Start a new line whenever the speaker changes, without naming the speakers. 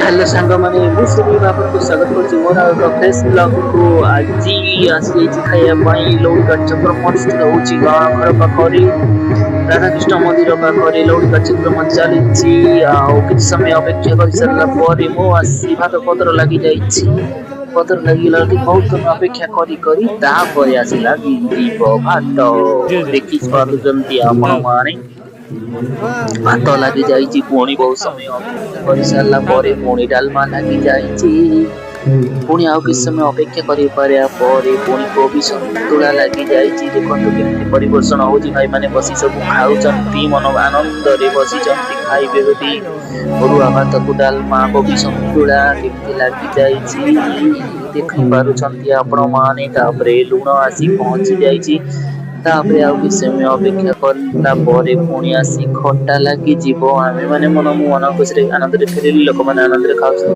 Hello सांग माने मुझे आपको स्वागत कर मोर फ्रेश ब्लॉग को आज आसी खाया लौड़ी कार्यक्रम अनुष्ठित होची गाँव घर पाखरी राधाकृष्ण मंदिर पाखरी लौड़ी कार्यक्रम चली कि समय अपेक्षा कर सारा मु आसी भात पत्र लगी पत्र लगिला कि बहुत समय अपेक्षा करी आसला भात
जी जी
देखी पार्टी आपण माने भात लगी जाइए पुणी बहुत समय अपेक्षा कर सारा पुणी डालमा लगी जाइए पुणी आउ किसी समय अपेक्षा कर पुणी कोबी सतुला लगी जाइए देखो केमती परिवर्तन हो भाई मैंने बसी सब खाऊं मन आनंद बसी खाइबे बोली अरुआ भात को डालमा कोबी सतुला केमती लगी जाइए देखी पारुछंती आपण माने तापरे लुण आसी पहुंची जाइए तापरे आउ किसी समय अपेक्षा करला पुणी आसी खटा लगी जीव आमे माने मन खुशी आनंद फेरिली लोक मैंने आनंद खाऊ।